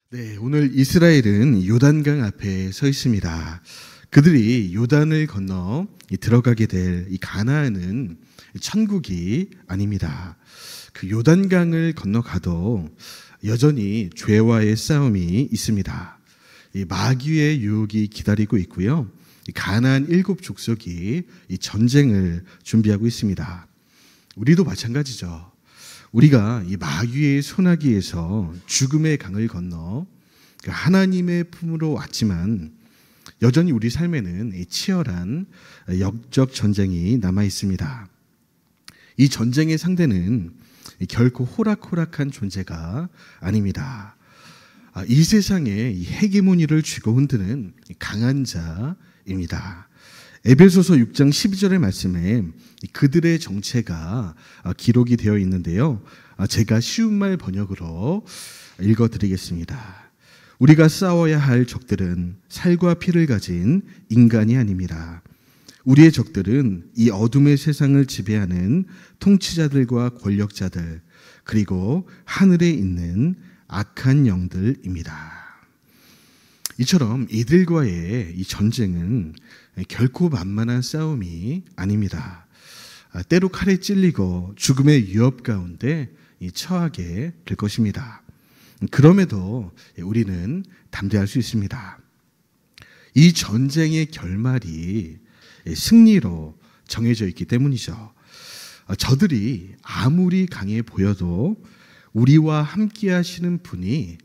네, 오늘 이스라엘은 요단강 앞에 서 있습니다. 그들이 요단을 건너 들어가게 될 이 가나안은 천국이 아닙니다. 그 요단강을 건너가도 여전히 죄와의 싸움이 있습니다. 이 마귀의 유혹이 기다리고 있고요. 이 가나안 7족속이 이 전쟁을 준비하고 있습니다. 우리도 마찬가지죠. 우리가 이 마귀의 소나기에서 죽음의 강을 건너 하나님의 품으로 왔지만 여전히 우리 삶에는 치열한 영적 전쟁이 남아 있습니다. 이 전쟁의 상대는 결코 호락호락한 존재가 아닙니다. 이 세상의 헤게모니를 쥐고 흔드는 강한 자입니다. 에베소서 6장 12절의 말씀에 그들의 정체가 기록이 되어 있는데요. 제가 쉬운 말 번역으로 읽어드리겠습니다. 우리가 싸워야 할 적들은 살과 피를 가진 인간이 아닙니다. 우리의 적들은 이 어둠의 세상을 지배하는 통치자들과 권력자들, 그리고 하늘에 있는 악한 영들입니다. 이처럼 이들과의 이 전쟁은 결코 만만한 싸움이 아닙니다. 때로 칼에 찔리고 죽음의 위협 가운데 처하게 될 것입니다. 그럼에도 우리는 담대할 수 있습니다. 이 전쟁의 결말이 승리로 정해져 있기 때문이죠. 저들이 아무리 강해 보여도 우리와 함께 하시는 분이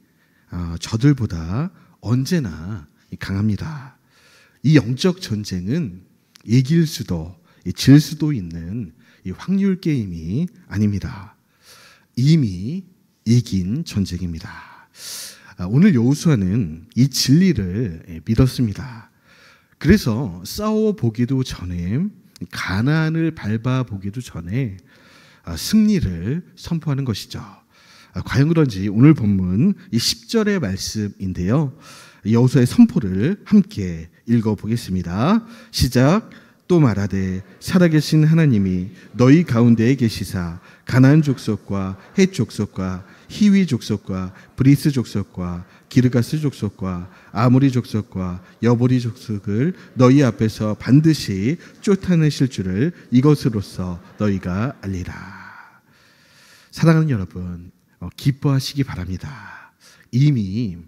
저들보다 언제나 강합니다. 이 영적 전쟁은 이길 수도 질 수도 있는 이 확률 게임이 아닙니다. 이미 이긴 전쟁입니다. 오늘 여호수아는 이 진리를 믿었습니다. 그래서 싸워보기도 전에, 가나안을 밟아보기도 전에 승리를 선포하는 것이죠. 과연 그런지 오늘 본문 이 10절의 말씀인데요. 여호수아의 선포를 함께 읽어보겠습니다. 시작. 또 말하되 살아계신 하나님이 너희 가운데에 계시사 가나안 족속과 헷 족속과 히위 족속과 브리스 족속과 기르가스 족속과 아모리 족속과 여보리 족속을 너희 앞에서 반드시 쫓아내실 줄을 이것으로써 너희가 알리라. 사랑하는 여러분, 기뻐하시기 바랍니다. 이미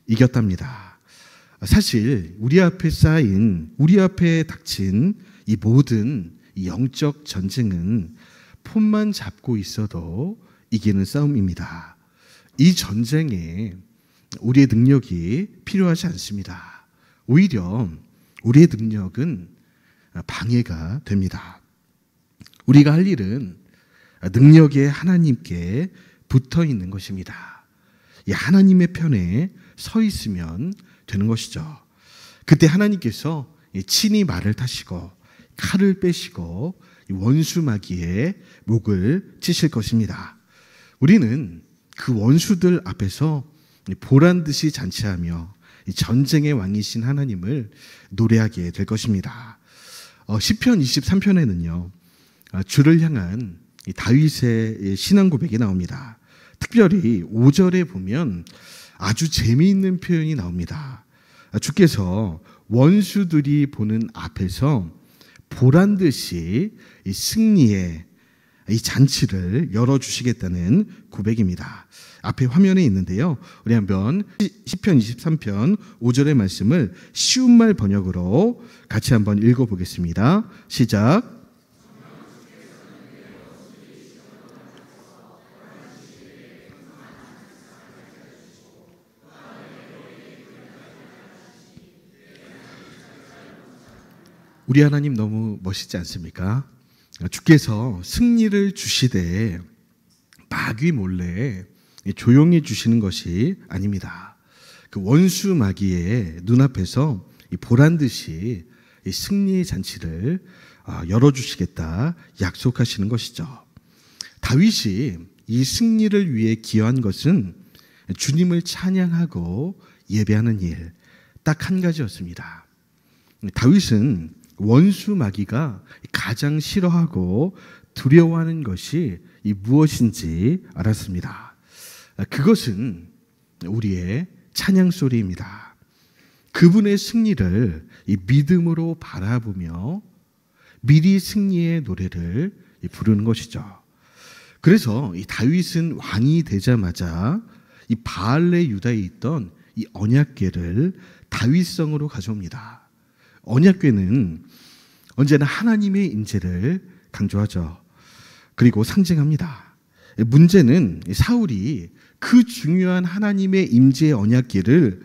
이겼답니다. 사실 우리 앞에 닥친 이 모든 영적 전쟁은 폰만 잡고 있어도 이기는 싸움입니다. 이 전쟁에 우리의 능력이 필요하지 않습니다. 오히려 우리의 능력은 방해가 됩니다. 우리가 할 일은 능력의 하나님께 붙어 있는 것입니다. 이 하나님의 편에 서 있으면 되는 것이죠. 그때 하나님께서 친히 말을 타시고 칼을 빼시고 원수 마귀의 목을 치실 것입니다. 우리는 그 원수들 앞에서 보란듯이 잔치하며 전쟁의 왕이신 하나님을 노래하게 될 것입니다. 시편 23편에는요, 주를 향한 다윗의 신앙 고백이 나옵니다. 특별히 5절에 보면 아주 재미있는 표현이 나옵니다. 주께서 원수들이 보는 앞에서 보란듯이 이 승리의 이 잔치를 열어주시겠다는 고백입니다. 앞에 화면에 있는데요. 우리 한번 시편 23편 5절의 말씀을 쉬운 말 번역으로 같이 한번 읽어보겠습니다. 시작. 우리 하나님 너무 멋있지 않습니까? 주께서 승리를 주시되 마귀 몰래 조용히 주시는 것이 아닙니다. 그 원수 마귀의 눈앞에서 보란듯이 승리의 잔치를 열어주시겠다 약속하시는 것이죠. 다윗이 이 승리를 위해 기여한 것은 주님을 찬양하고 예배하는 일, 딱 한 가지였습니다. 다윗은 원수 마귀가 가장 싫어하고 두려워하는 것이 무엇인지 알았습니다. 그것은 우리의 찬양 소리입니다. 그분의 승리를 이 믿음으로 바라보며 미리 승리의 노래를 부르는 것이죠. 그래서 이 다윗은 왕이 되자마자 이 바알레 유다에 있던 이 언약궤를 다윗성으로 가져옵니다. 언약궤는 언제나 하나님의 임재를 강조하죠. 그리고 상징합니다. 문제는 사울이 그 중요한 하나님의 임재의 언약궤를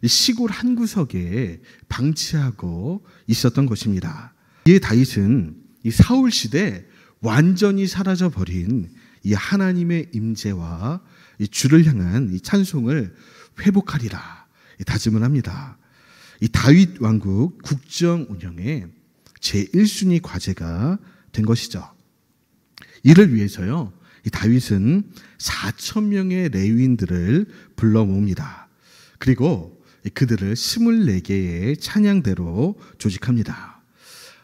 시골 한 구석에 방치하고 있었던 것입니다. 이에 다윗은 이 사울 시대 완전히 사라져 버린 이 하나님의 임재와 이 주를 향한 이 찬송을 회복하리라 다짐을 합니다. 이 다윗 왕국 국정 운영의 제1순위 과제가 된 것이죠. 이를 위해서요, 이 다윗은 4,000명의 레위인들을 불러 모읍니다. 그리고 그들을 24개의 찬양대로 조직합니다.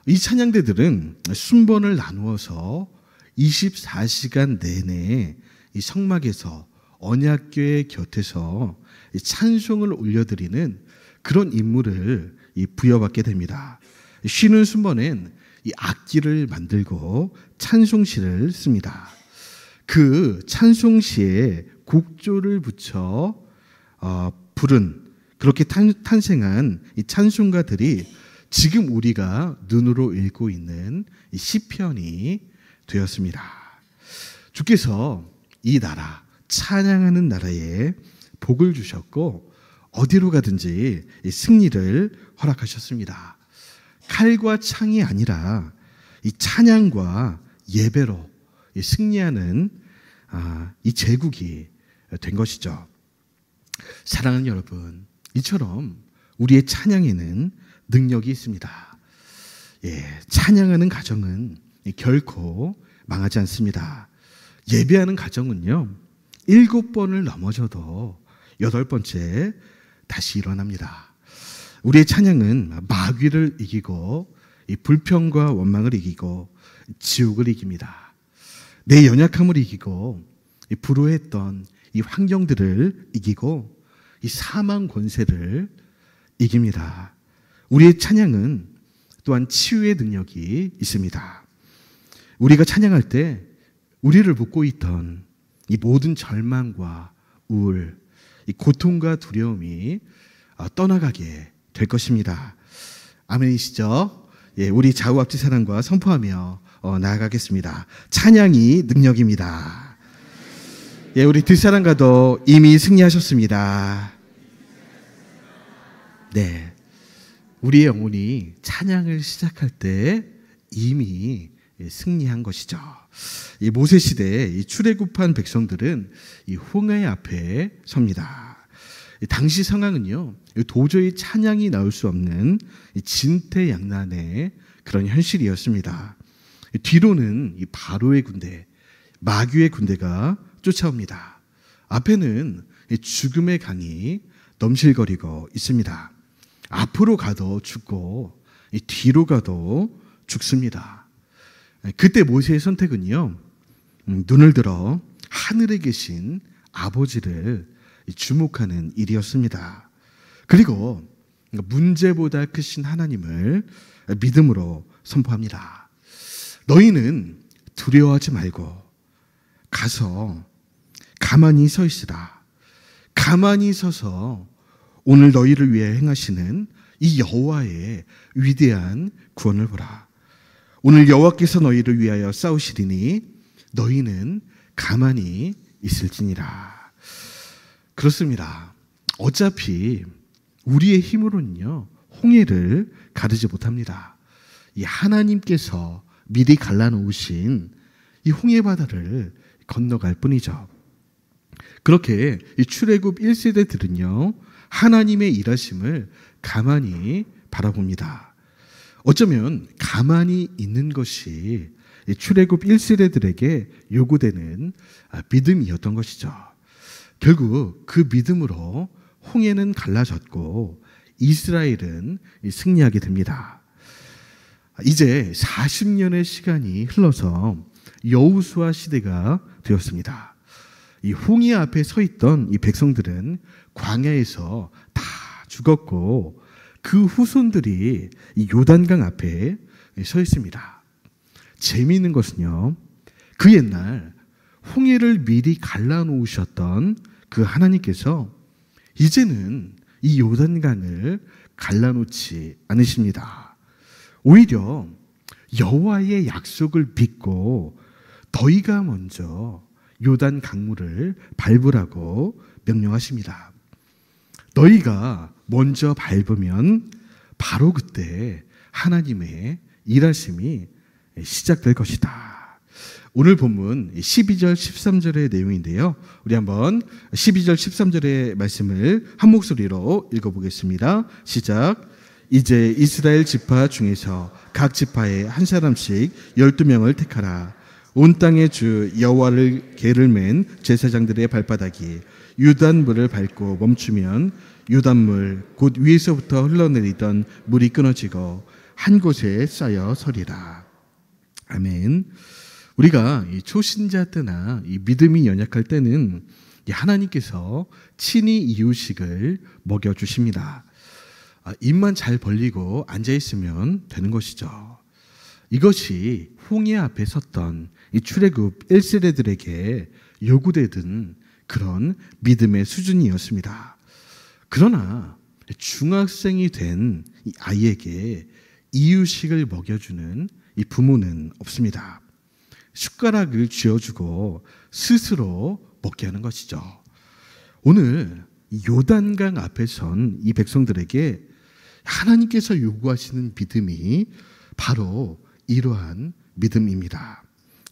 이 찬양대들은 순번을 나누어서 24시간 내내 이 성막에서 언약궤 곁에서 찬송을 올려드리는 그런 임무를 부여받게 됩니다. 쉬는 순번엔 이 악기를 만들고 찬송시를 씁니다. 그 찬송시에 곡조를 붙여 부른 그렇게 탄생한 이 찬송가들이 지금 우리가 눈으로 읽고 있는 이 시편이 되었습니다. 주께서 이 나라, 찬양하는 나라에 복을 주셨고 어디로 가든지 이 승리를 허락하셨습니다. 칼과 창이 아니라 이 찬양과 예배로 이 승리하는 이 제국이 된 것이죠. 사랑하는 여러분, 이처럼 우리의 찬양에는 능력이 있습니다. 찬양하는 가정은 결코 망하지 않습니다. 예배하는 가정은요, 7번을 넘어져도 8번째 다시 일어납니다. 우리의 찬양은 마귀를 이기고 이 불평과 원망을 이기고 지옥을 이깁니다. 내 연약함을 이기고 이 불우했던 이 환경들을 이기고 이 사망 권세를 이깁니다. 우리의 찬양은 또한 치유의 능력이 있습니다. 우리가 찬양할 때 우리를 묶고 있던 이 모든 절망과 우울, 이 고통과 두려움이 떠나가게 될 것입니다. 아멘이시죠? 우리 좌우 앞뒤 사람과 선포하며 나아가겠습니다. 찬양이 능력입니다. 우리 뒷사람과도 이미 승리하셨습니다. 네, 우리의 영혼이 찬양을 시작할 때 이미 승리한 것이죠. 이 모세 시대에 이 출애굽한 백성들은 이 홍해 앞에 섭니다. 당시 상황은요, 도저히 찬양이 나올 수 없는 진퇴양난의 그런 현실이었습니다. 뒤로는 이 바로의 군대, 마귀의 군대가 쫓아옵니다. 앞에는 죽음의 강이 넘실거리고 있습니다. 앞으로 가도 죽고 뒤로 가도 죽습니다. 그때 모세의 선택은요, 눈을 들어 하늘에 계신 아버지를 주목하는 일이었습니다. 그리고 문제보다 크신 하나님을 믿음으로 선포합니다. 너희는 두려워하지 말고 가서 가만히 서 있으라. 가만히 서서 오늘 너희를 위해 행하시는 이 여호와의 위대한 구원을 보라. 오늘 여호와께서 너희를 위하여 싸우시리니 너희는 가만히 있을지니라. 그렇습니다. 어차피 우리의 힘으로는요, 홍해를 가르지 못합니다. 이 하나님께서 미리 갈라놓으신 이 홍해 바다를 건너갈 뿐이죠. 그렇게 이 출애굽 1세대들은요, 하나님의 일하심을 가만히 바라봅니다. 어쩌면 가만히 있는 것이 출애굽 1세대들에게 요구되는 믿음이었던 것이죠. 결국 그 믿음으로 홍해는 갈라졌고 이스라엘은 승리하게 됩니다. 이제 40년의 시간이 흘러서 여호수아 시대가 되었습니다. 이 홍해 앞에 서 있던 이 백성들은 광야에서 다 죽었고 그 후손들이 이 요단강 앞에 서 있습니다. 재미있는 것은요, 그 옛날 홍해를 미리 갈라놓으셨던 그 하나님께서 이제는 이 요단강을 갈라놓지 않으십니다. 오히려 여호와의 약속을 믿고 너희가 먼저 요단 강물을 밟으라고 명령하십니다. 너희가 먼저 밟으면 바로 그때 하나님의 일하심이 시작될 것이다. 오늘 본문 12절 13절의 내용인데요. 우리 한번 12절 13절의 말씀을 한 목소리로 읽어보겠습니다. 시작. 이제 이스라엘 지파 중에서 각 지파에 한 사람씩 12명을 택하라. 온 땅의 주 여호와를 계를 맨 제사장들의 발바닥이 유단물을 밟고 멈추면 유단물 곧 위에서부터 흘러내리던 물이 끊어지고 한 곳에 쌓여 서리라. 아멘. 우리가 이 초신자 때나 이 믿음이 연약할 때는 하나님께서 친히 이유식을 먹여주십니다. 입만 잘 벌리고 앉아있으면 되는 것이죠. 이것이 홍해 앞에 섰던 이 출애굽 1세대들에게 요구되던 그런 믿음의 수준이었습니다. 그러나 중학생이 된 이 아이에게 이유식을 먹여주는 이 부모는 없습니다. 숟가락을 쥐어주고 스스로 먹게 하는 것이죠. 오늘 요단강 앞에 선 이 백성들에게 하나님께서 요구하시는 믿음이 바로 이러한 믿음입니다.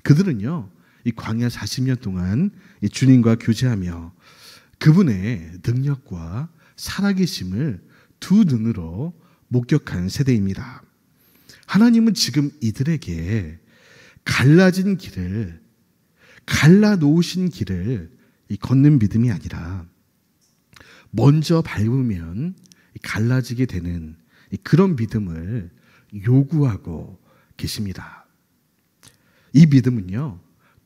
그들은요, 이 광야 40년 동안 이 주님과 교제하며 그분의 능력과 살아계심을 두 눈으로 목격한 세대입니다. 하나님은 지금 이들에게 갈라진 길을, 갈라놓으신 길을 걷는 믿음이 아니라 먼저 밟으면 갈라지게 되는 그런 믿음을 요구하고 계십니다. 이 믿음은요,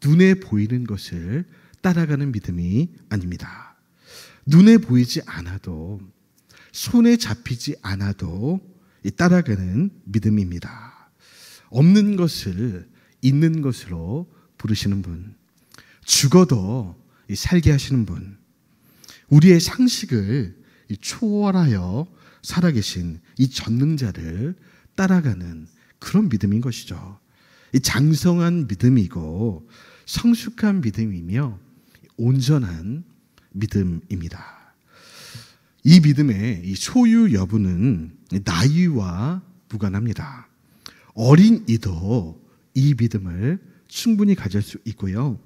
눈에 보이는 것을 따라가는 믿음이 아닙니다. 눈에 보이지 않아도, 손에 잡히지 않아도 따라가는 믿음입니다. 없는 것을 있는 것으로 부르시는 분, 죽어도 살게 하시는 분, 우리의 상식을 초월하여 살아계신 이 전능자를 따라가는 그런 믿음인 것이죠. 이 장성한 믿음이고 성숙한 믿음이며 온전한 믿음입니다. 이 믿음의 이 소유 여부는 나이와 무관합니다. 어린 이도 이 믿음을 충분히 가질 수 있고요.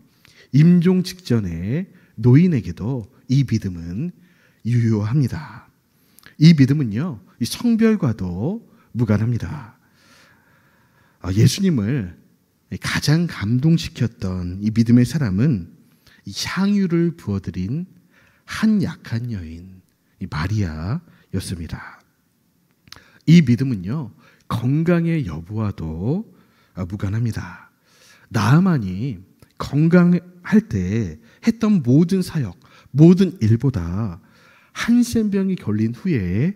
임종 직전에 노인에게도 이 믿음은 유효합니다. 이 믿음은요, 이 성별과도 무관합니다. 예수님을 가장 감동시켰던 이 믿음의 사람은 이 향유를 부어드린 한 약한 여인, 이 마리아였습니다. 이 믿음은요, 건강의 여부와도 무관합니다. 나아만이 건강할 때 했던 모든 사역, 모든 일보다 한센병이 걸린 후에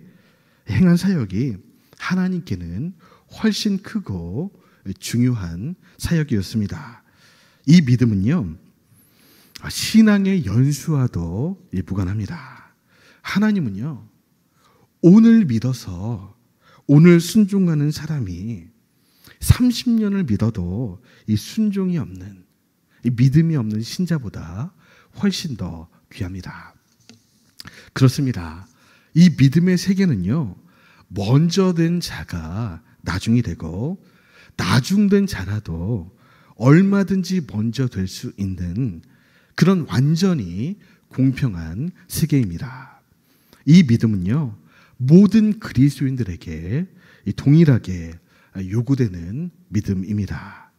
행한 사역이 하나님께는 훨씬 크고 중요한 사역이었습니다. 이 믿음은요, 신앙의 연수와도 무관합니다. 하나님은요, 오늘 믿어서 오늘 순종하는 사람이 30년을 믿어도 이 순종이 없는, 이 믿음이 없는 신자보다 훨씬 더 귀합니다. 그렇습니다. 이 믿음의 세계는요, 먼저 된 자가 나중이 되고 나중된 자라도 얼마든지 먼저 될 수 있는 그런 완전히 공평한 세계입니다. 이 믿음은요, 모든 그리스도인들에게 동일하게 요구되는 믿음입니다.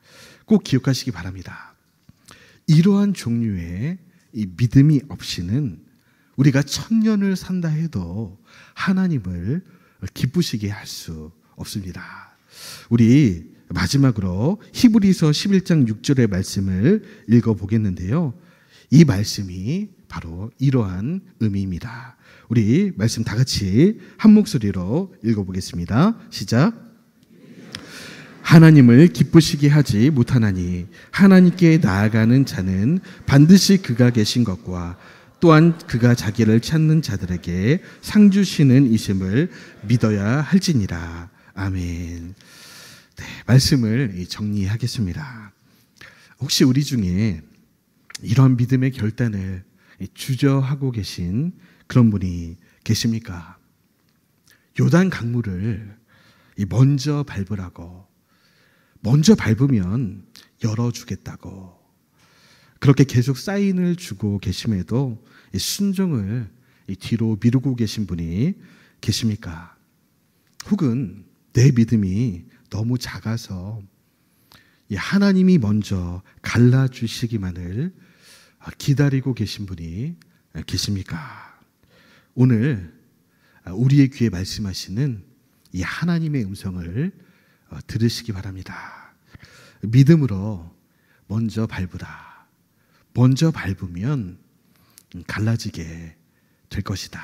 꼭 기억하시기 바랍니다. 이러한 종류의 이 믿음이 없이는 우리가 1000년을 산다 해도 하나님을 기쁘시게 할 수 없습니다. 우리 마지막으로 히브리서 11장 6절의 말씀을 읽어보겠는데요. 이 말씀이 바로 이러한 의미입니다. 우리 말씀 다 같이 한 목소리로 읽어보겠습니다. 시작. 하나님을 기쁘시게 하지 못하나니 하나님께 나아가는 자는 반드시 그가 계신 것과 또한 그가 자기를 찾는 자들에게 상 주시는 이심을 믿어야 할지니라. 아멘. 네, 말씀을 정리하겠습니다. 혹시 우리 중에 이런 믿음의 결단을 주저하고 계신 그런 분이 계십니까? 요단 강물을 먼저 밟으라고, 먼저 밟으면 열어주겠다고 그렇게 계속 사인을 주고 계심에도 순종을 뒤로 미루고 계신 분이 계십니까? 혹은 내 믿음이 너무 작아서 하나님이 먼저 갈라주시기만을 기다리고 계신 분이 계십니까? 오늘 우리의 귀에 말씀하시는 이 하나님의 음성을 들으시기 바랍니다. 믿음으로 먼저 밟으라. 먼저 밟으면 갈라지게 될 것이다.